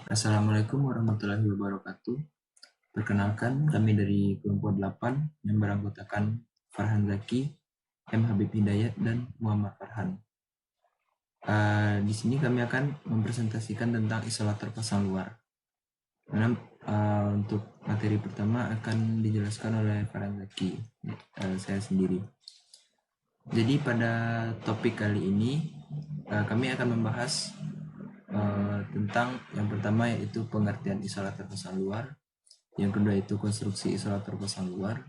Assalamualaikum warahmatullahi wabarakatuh. Perkenalkan, kami dari kelompok 8 yang beranggotakan Farhan Zaki, M. Habib Hidayat, dan Muhammad Farhan. Di sini kami akan mempresentasikan tentang isolator pasang luar. Untuk materi pertama akan dijelaskan oleh Farhan Zaki, saya sendiri. Jadi pada topik kali ini kami akan membahas tentang yang pertama yaitu pengertian isolator pasang luar, yang kedua itu konstruksi isolator pasang luar,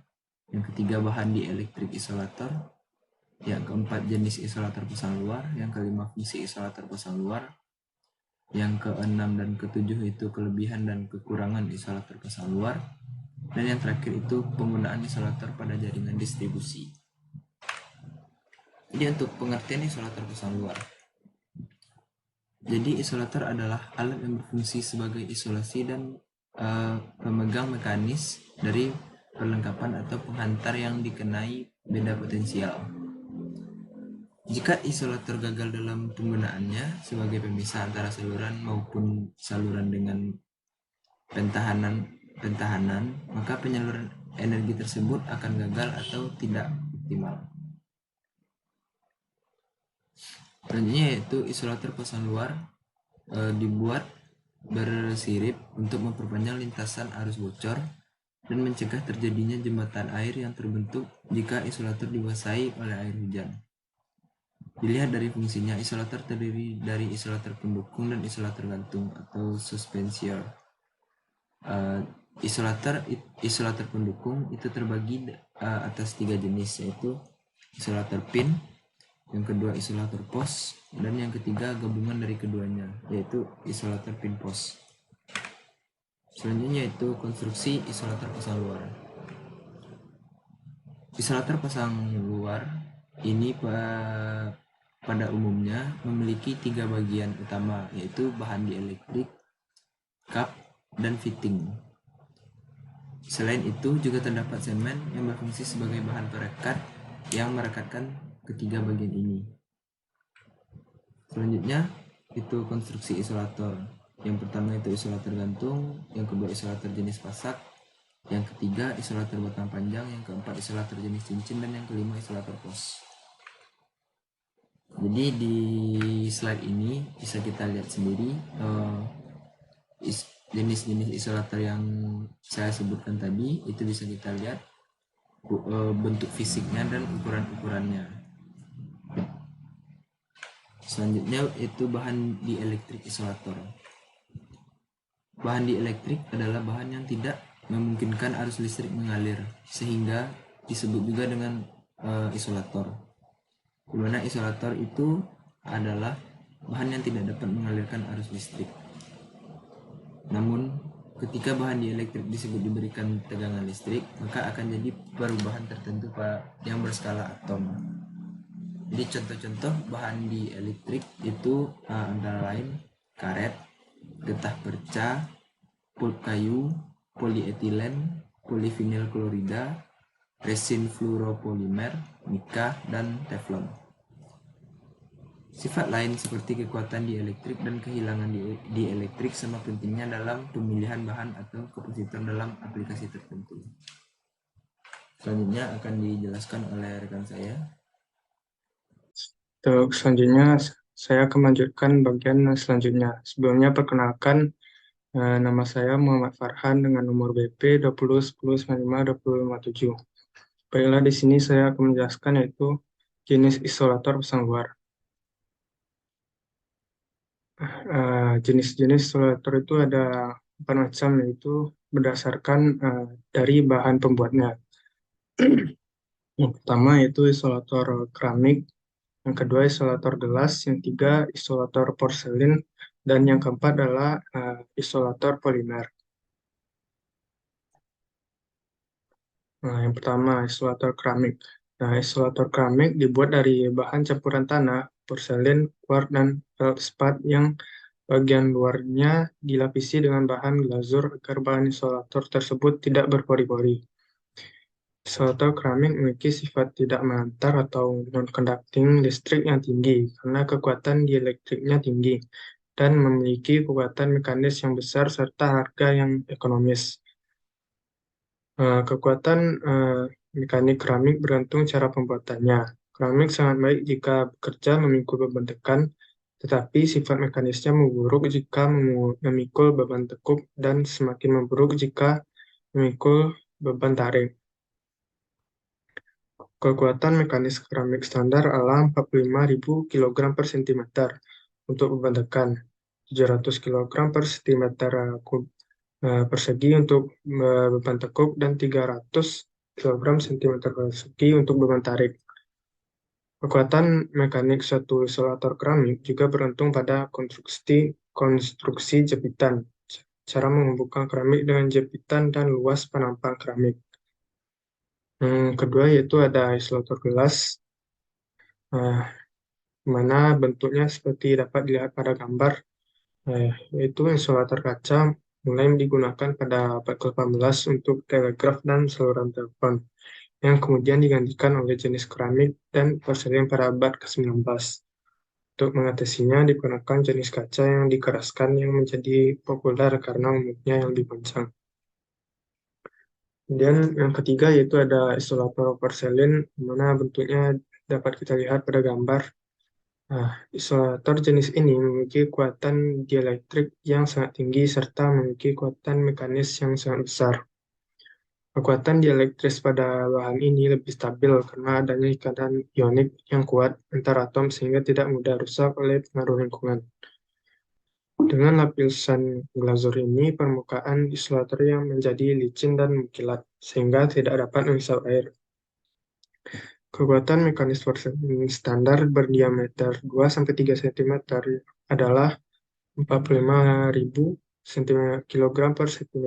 yang ketiga bahan dielektrik isolator, yang keempat jenis isolator pasang luar, yang kelima fungsi isolator pasang luar, yang keenam dan ketujuh itu kelebihan dan kekurangan isolator pasang luar, dan yang terakhir itu penggunaan isolator pada jaringan distribusi. Jadi untuk pengertian isolator pasang luar, jadi isolator adalah alat yang berfungsi sebagai isolasi dan pemegang mekanis dari perlengkapan atau penghantar yang dikenai beda potensial. Jika isolator gagal dalam penggunaannya sebagai pemisah antara saluran maupun saluran dengan pentahanan, maka penyaluran energi tersebut akan gagal atau tidak optimal. Selanjutnya yaitu isolator pasang luar dibuat bersirip untuk memperpanjang lintasan arus bocor dan mencegah terjadinya jembatan air yang terbentuk jika isolator dibasahi oleh air hujan. Dilihat dari fungsinya, isolator terdiri dari isolator pendukung dan isolator gantung atau suspensior. Isolator pendukung itu terbagi atas 3 jenis, yaitu isolator pin, yang kedua isolator pos, dan yang ketiga gabungan dari keduanya, yaitu isolator pin pos. Selanjutnya yaitu konstruksi isolator pasang luar. Isolator pasang luar ini pada umumnya memiliki 3 bagian utama, yaitu bahan dielektrik, kap, dan fitting. Selain itu juga terdapat semen yang berfungsi sebagai bahan perekat yang merekatkan ketiga bagian ini. Selanjutnya itu konstruksi isolator. Yang pertama itu isolator gantung, yang kedua isolator jenis pasak, yang ketiga isolator batang panjang, yang keempat isolator jenis cincin, dan yang kelima isolator pos. Jadi di slide ini bisa kita lihat sendiri jenis-jenis isolator yang saya sebutkan tadi, itu bisa kita lihat bentuk fisiknya dan ukuran-ukurannya. Selanjutnya itu bahan dielektrik isolator. Bahan dielektrik adalah bahan yang tidak memungkinkan arus listrik mengalir, sehingga disebut juga dengan isolator. Di mana isolator itu adalah bahan yang tidak dapat mengalirkan arus listrik. Namun, ketika bahan dielektrik disebut diberikan tegangan listrik, maka akan jadi perubahan tertentu yang berskala atom. Jadi contoh-contoh bahan dielektrik itu antara lain karet, getah perca, pulp kayu, polietilen, polivinil klorida, resin fluoropolimer, mika, dan teflon. Sifat lain seperti kekuatan dielektrik dan kehilangan dielektrik sama pentingnya dalam pemilihan bahan atau kompositor dalam aplikasi tertentu. Selanjutnya akan dijelaskan oleh rekan saya. Untuk selanjutnya, saya akan melanjutkan bagian selanjutnya. Sebelumnya perkenalkan, nama saya Muhammad Farhan dengan nomor BP 2010952057. Baiklah, di sini saya akan menjelaskan yaitu jenis isolator pasang luar. Jenis-jenis isolator itu ada 4 macam, yaitu berdasarkan dari bahan pembuatnya. Yang pertama yaitu isolator keramik, yang kedua isolator gelas, yang tiga isolator porselin, dan yang keempat adalah isolator polimer. Nah, yang pertama isolator keramik. Nah, isolator keramik dibuat dari bahan campuran tanah, porselin, quartz, dan feldspat yang bagian luarnya dilapisi dengan bahan glazur agar bahan isolator tersebut tidak berpori-pori. Isolator keramik memiliki sifat tidak mengantar atau non-conducting listrik yang tinggi karena kekuatan dielektriknya tinggi. dan memiliki kekuatan mekanis yang besar serta harga yang ekonomis. Kekuatan mekanik keramik bergantung cara pembuatannya. Keramik sangat baik jika bekerja memikul beban tekan, tetapi sifat mekanisnya memburuk jika memikul beban tekuk dan semakin memburuk jika memikul beban tarik. Kekuatan mekanis keramik standar adalah 45.000 kg per cm untuk beban tekan, 700 kg per cm persegi untuk beban tekuk, dan 300 kg cm persegi untuk beban tarik. Kekuatan mekanik suatu isolator keramik juga bergantung pada konstruksi jepitan, cara menghubungkan keramik dengan jepitan, dan luas penampang keramik. Yang kedua yaitu ada isolator gelas, mana bentuknya seperti dapat dilihat pada gambar, yaitu isolator kaca mulai digunakan pada abad ke-18 untuk telegraf dan saluran telepon, yang kemudian digantikan oleh jenis keramik dan porselin pada abad ke-19. Untuk mengatasinya digunakan jenis kaca yang dikeraskan yang menjadi populer karena umumnya yang lebih panjang. Kemudian yang ketiga yaitu ada isolator porselin, mana bentuknya dapat kita lihat pada gambar. Nah, isolator jenis ini memiliki kekuatan dielektrik yang sangat tinggi serta memiliki kekuatan mekanis yang sangat besar. Kekuatan dielektris pada bahan ini lebih stabil karena adanya ikatan ionik yang kuat antar atom sehingga tidak mudah rusak oleh pengaruh lingkungan. Dengan lapisan glazur ini, permukaan isolator yang menjadi licin dan mengkilat, sehingga tidak dapat menghisap air. Kekuatan mekanis porselin standar berdiameter 2-3 cm adalah 45.000 kg per cm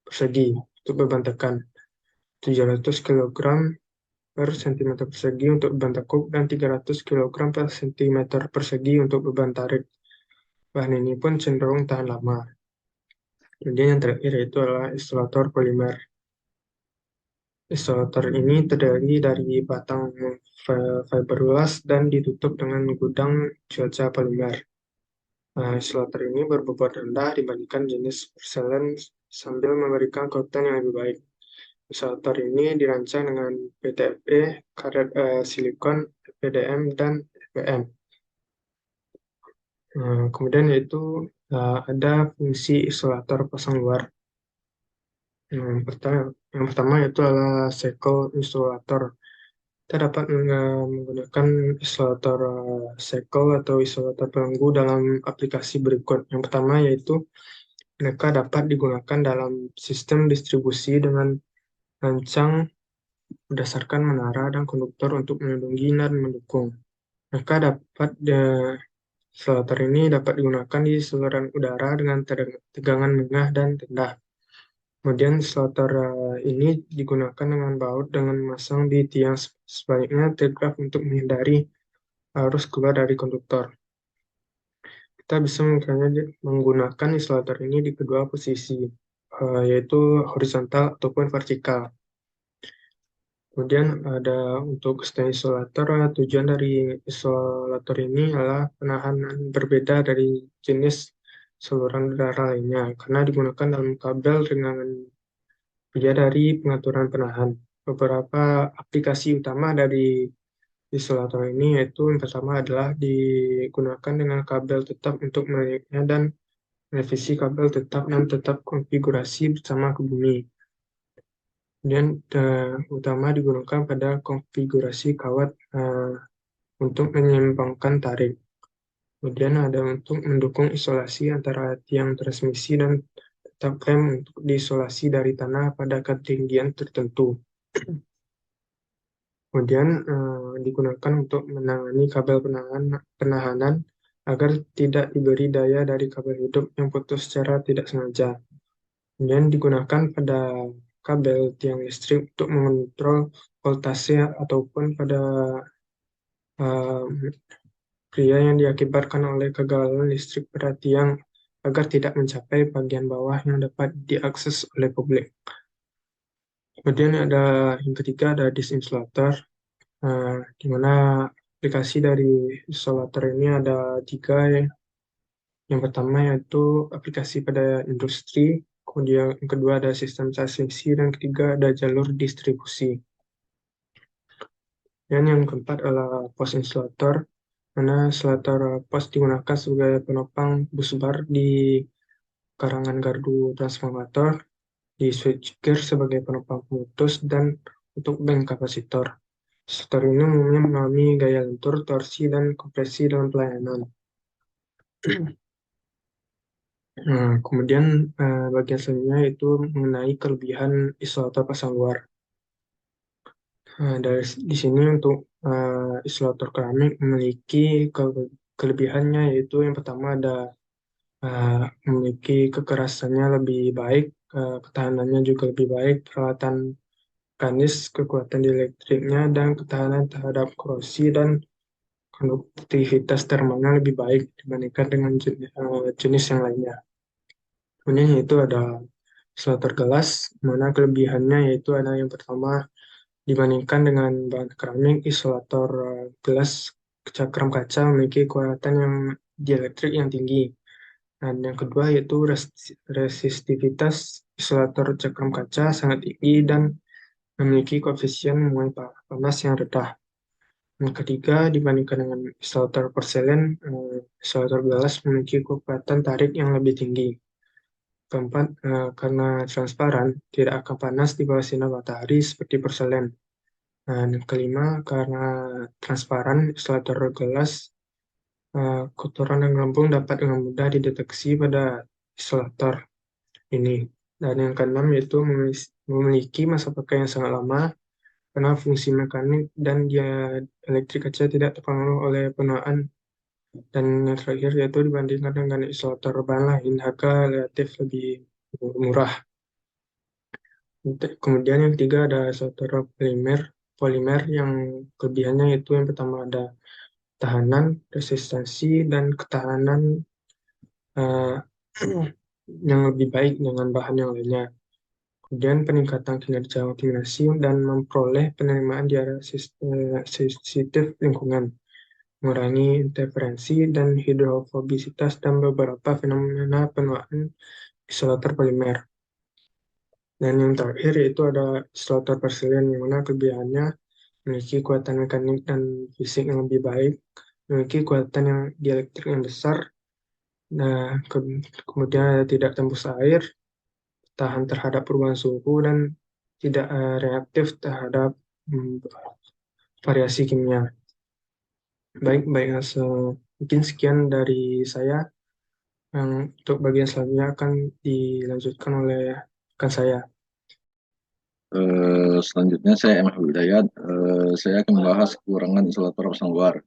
persegi untuk beban tekan, 700 kg per cm persegi untuk beban tekuk, dan 300 kg per cm persegi untuk beban tarik. Bahan ini pun cenderung tahan lama. Kemudian yang terakhir yaitu adalah isolator polimer. Isolator ini terdiri dari batang fiberglass dan ditutup dengan gudang cuaca polimer. Nah, isolator ini berbobot rendah dibandingkan jenis porselen sambil memberikan kekuatan yang lebih baik. Isolator ini dirancang dengan PTFE, karet silikon, PDM, dan FPM. Kemudian yaitu ada fungsi isolator pasang luar. Yang pertama yaitu adalah cycle isolator. Kita dapat menggunakan isolator cycle atau isolator belenggu dalam aplikasi berikut. Yang pertama yaitu mereka dapat digunakan dalam sistem distribusi dengan rancang berdasarkan menara dan konduktor untuk melindungi dan mendukung. Mereka dapat isolator ini dapat digunakan di saluran udara dengan tegangan menengah dan rendah. Kemudian isolator ini digunakan dengan baut dengan memasang di tiang sebaliknya telegraf untuk menghindari arus keluar dari konduktor. Kita bisa menggunakan isolator ini di kedua posisi, yaitu horizontal ataupun vertikal. Kemudian ada untuk stand isolator, tujuan dari isolator ini adalah penahanan berbeda dari jenis saluran udara lainnya, karena digunakan dalam kabel dengan dari pengaturan penahan. Beberapa aplikasi utama dari isolator ini yaitu yang pertama adalah digunakan dengan kabel tetap untuk menariknya dan revisi kabel tetap dan tetap konfigurasi bersama ke bumi. Kemudian utama digunakan pada konfigurasi kawat untuk menyeimbangkan tarik. Kemudian ada untuk mendukung isolasi antara tiang transmisi dan tetap rem untuk diisolasi dari tanah pada ketinggian tertentu. Kemudian digunakan untuk menangani kabel penahanan agar tidak diberi daya dari kabel hidup yang putus secara tidak sengaja. Kemudian digunakan pada kabel tiang listrik untuk mengontrol voltase ataupun pada pria yang diakibatkan oleh kegagalan listrik pada tiang agar tidak mencapai bagian bawah yang dapat diakses oleh publik. Kemudian ada yang ketiga ada disk insulator, di mana aplikasi dari isolator ini ada 3 ya. Yang pertama yaitu aplikasi pada industri, kemudian yang kedua ada sistem transmisi, dan ketiga ada jalur distribusi. Dan yang keempat adalah pos insulator, mana insulator pos digunakan sebagai penopang bus bar di karangan gardu transformator, di switchgear sebagai penopang pemutus, dan untuk bank kapasitor. Insulator ini umumnya mengalami gaya lentur, torsi, dan kompresi dalam pelayanan. Nah, kemudian bagian selanjutnya itu mengenai kelebihan isolator pasang luar. Di sini untuk isolator keramik memiliki kelebihannya, yaitu yang pertama ada memiliki kekerasannya lebih baik, ketahanannya juga lebih baik, peralatan mekanis, kekuatan elektriknya, dan ketahanan terhadap korosi dan konduktivitas termalnya lebih baik dibandingkan dengan jenis yang lainnya. Kemudian yaitu ada isolator gelas, mana kelebihannya yaitu ada yang pertama, dibandingkan dengan bahan keramik, isolator gelas cakram kaca memiliki kekuatan yang dielektrik yang tinggi. Dan yang kedua yaitu resistivitas isolator cakram kaca sangat tinggi dan memiliki koefisien muai panas yang rendah. Yang ketiga, dibandingkan dengan isolator porselen, isolator gelas memiliki kekuatan tarik yang lebih tinggi. Keempat, karena transparan, tidak akan panas di bawah sinar matahari seperti porselen. Dan yang kelima, karena transparan, isolator gelas, kotoran dan gelembung dapat dengan mudah dideteksi pada isolator ini. Dan yang keenam yaitu memiliki masa pakai yang sangat lama karena fungsi mekanik dan dia elektrik kaca tidak terpengaruh oleh penuaan. Dan yang terakhir yaitu dibandingkan dengan isolator bahan lain, harga relatif lebih murah. Kemudian yang ketiga ada isolator polimer. Polimer yang kelebihannya itu yang pertama ada tahanan, resistansi, dan ketahanan eh, yang lebih baik dengan bahan yang lainnya. Kemudian peningkatan kinerja optimasi dan memperoleh penerimaan di area sensitif lingkungan, mengurangi interferensi dan hidrofobisitas dan beberapa fenomena penuaan isolator polimer. Dan yang terakhir yaitu ada isolator porselen, yang mana kelebihannya memiliki kekuatan mekanik dan fisik yang lebih baik, memiliki kekuatan yang dielektrik yang besar, nah kemudian tidak tembus air, tahan terhadap perubahan suhu, dan tidak reaktif terhadap hmm, variasi kimia. Baik, baik, mungkin sekian dari saya. Yang untuk bagian selanjutnya akan dilanjutkan oleh rekan saya. Selanjutnya saya Emma Hidayat. Saya akan membahas kekurangan isolator pasang luar.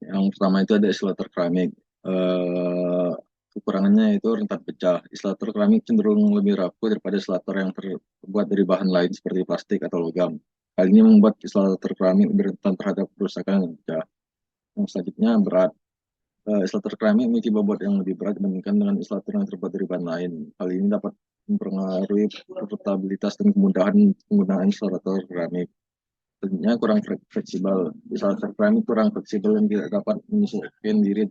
Yang pertama itu ada isolator keramik. Kekurangannya itu rentan pecah. Isolator keramik cenderung lebih rapuh daripada isolator yang terbuat dari bahan lain seperti plastik atau logam. Hal ini membuat isolator keramik lebih rentan terhadap kerusakan dan pecah. Yang selanjutnya berat. Isolator keramik memiliki bobot yang lebih berat dibandingkan dengan isolator yang terbuat dari bahan lain. Hal ini dapat mempengaruhi portabilitas dan kemudahan penggunaan isolator keramik. Tentunya kurang fleksibel. Isolator keramik kurang fleksibel dan tidak dapat menyesuaikan diri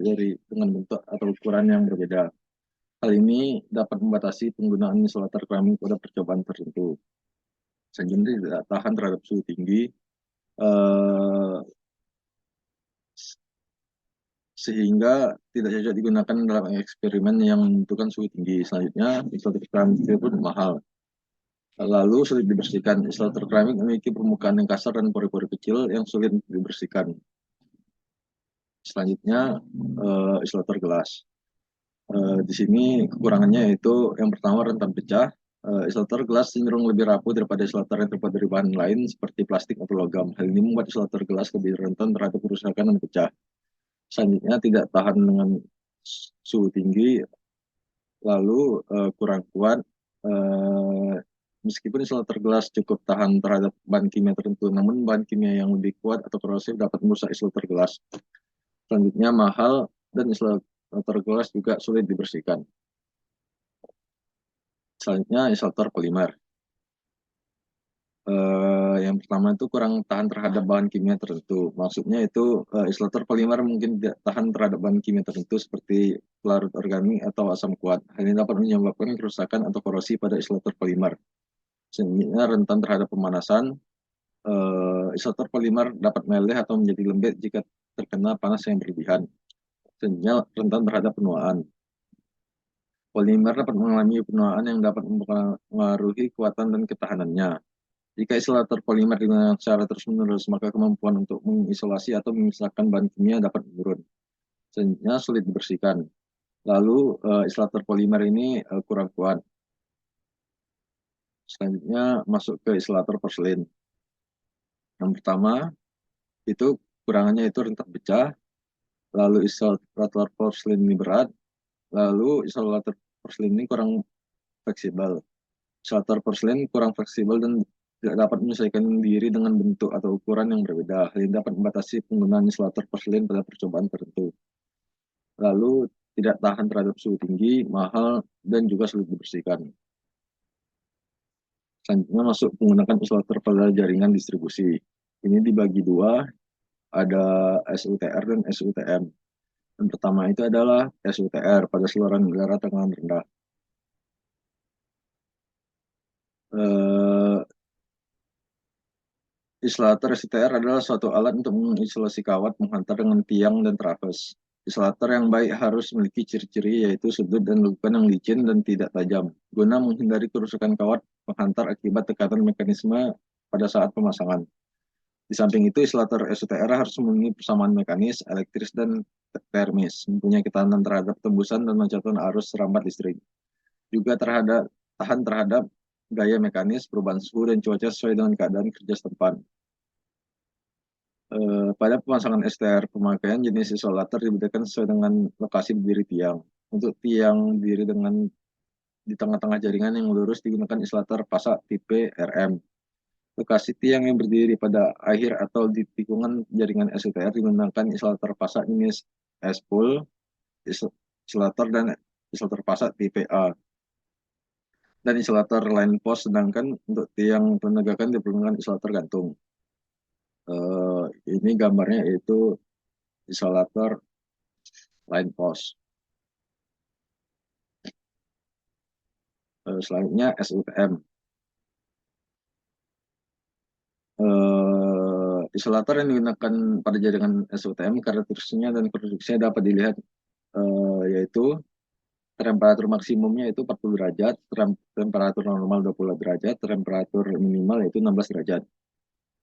dengan bentuk atau ukuran yang berbeda. Hal ini dapat membatasi penggunaan isolator keramik pada percobaan tertentu. Selanjutnya tidak tahan terhadap suhu tinggi, eh, sehingga tidak cocok digunakan dalam eksperimen yang membutuhkan suhu tinggi. Selanjutnya, isolator keramik pun mahal. Lalu sulit dibersihkan. Isolator keramik memiliki permukaan yang kasar dan pori-pori kecil yang sulit dibersihkan. Selanjutnya, isolator gelas. Di sini kekurangannya yaitu yang pertama rentan pecah. Isolator gelas cenderung lebih rapuh daripada isolator yang terbuat dari bahan lain seperti plastik atau logam. Hal ini membuat isolator gelas lebih rentan terhadap kerusakan dan pecah. Selanjutnya tidak tahan dengan suhu tinggi, lalu kurang kuat. Meskipun isolator gelas cukup tahan terhadap bahan kimia tertentu, namun bahan kimia yang lebih kuat atau korosif dapat merusak isolator gelas. Selanjutnya mahal dan isolator gelas juga sulit dibersihkan. Selanjutnya isolator polimer. Yang pertama itu kurang tahan terhadap bahan kimia tertentu. Maksudnya itu isolator polimer mungkin tidak tahan terhadap bahan kimia tertentu seperti pelarut organik atau asam kuat. Hal ini dapat menyebabkan kerusakan atau korosi pada isolator polimer. Sehingga rentan terhadap pemanasan. Isolator polimer dapat meleleh atau menjadi lembek jika terkena panas yang berlebihan. Sehingga rentan terhadap penuaan. Polimer dapat mengalami penuaan yang dapat mempengaruhi kekuatan dan ketahanannya. Jika isolator polimer digunakan secara terus-menerus, maka kemampuan untuk mengisolasi atau memisahkan bahan kimia dapat menurun, sehingga sulit dibersihkan. Lalu, isolator polimer ini kurang kuat. Selanjutnya masuk ke isolator porselin. Yang pertama, itu kurangannya itu rentan pecah, lalu isolator porselin ini berat, lalu isolator porselin ini kurang fleksibel. Isolator porselin kurang fleksibel dan tidak dapat menyesuaikan diri dengan bentuk atau ukuran yang berbeda. Hal ini dapat membatasi penggunaan isolator porselin pada percobaan tertentu. Lalu tidak tahan terhadap suhu tinggi, mahal, dan juga sulit dibersihkan. Selanjutnya masuk menggunakan isolator pada jaringan distribusi. Ini dibagi dua, ada SUTR dan SUTM. Yang pertama itu adalah SUTR pada saluran udara tekanan rendah. Isolator SUTR adalah suatu alat untuk mengisolasi kawat menghantar dengan tiang dan traves. Isolator yang baik harus memiliki ciri-ciri yaitu sudut dan lekukan yang licin dan tidak tajam, guna menghindari kerusakan kawat penghantar akibat tekanan mekanisme pada saat pemasangan. Di samping itu, isolator SUTR harus memenuhi persamaan mekanis, elektris, dan termis, mempunyai ketahanan terhadap tembusan dan loncatan arus serambat listrik. Juga tahan terhadap gaya mekanis, perubahan suhu, dan cuaca sesuai dengan keadaan kerja setempat. Pada pemasangan STR, pemakaian jenis isolator dibedakan sesuai dengan lokasi berdiri tiang. Untuk tiang berdiri di tengah-tengah jaringan yang lurus digunakan isolator pasak tipe RM. Lokasi tiang yang berdiri pada akhir atau di tikungan jaringan SUTR digunakan isolator pasak jenis S-pull, isolator dan isolator pasak tipe A. Dan isolator line post, sedangkan untuk tiang penegakan diperlukan isolator gantung. Ini gambarnya itu isolator line post. Selanjutnya SUTM. Isolator yang digunakan pada jaringan SUTM karakteristiknya dan produksinya dapat dilihat, yaitu temperatur maksimumnya itu 40 derajat, temperatur normal 20 derajat, temperatur minimal yaitu 16 derajat.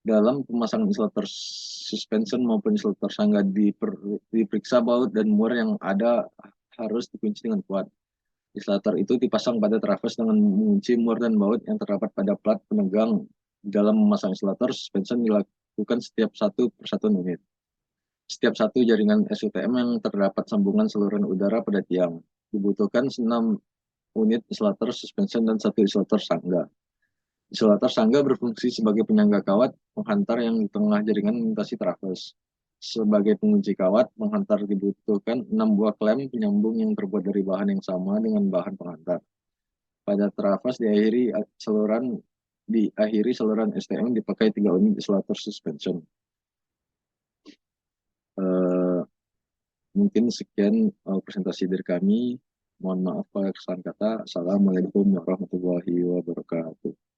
Dalam pemasangan isolator suspension maupun isolator sangga diperiksa baut dan mur yang ada harus dikunci dengan kuat. Isolator itu dipasang pada traves dengan mengunci mur dan baut yang terdapat pada plat penegang. Dalam memasang isolator suspension dilakukan setiap 1 per 1 unit. Setiap satu jaringan SUTM yang terdapat sambungan saluran udara pada tiang. Dibutuhkan 6 unit isolator suspension dan 1 isolator sangga. Isolator sangga berfungsi sebagai penyangga kawat penghantar yang di tengah jaringan melintasi traves. Sebagai pengunci kawat penghantar dibutuhkan 6 buah klem penyambung yang terbuat dari bahan yang sama dengan bahan penghantar. Pada traves diakhiri saluran STM dipakai 3 unit isolator suspension. Mungkin sekian presentasi dari kami. Mohon maaf kalau kesalahan kata. Assalamualaikum warahmatullahi wabarakatuh.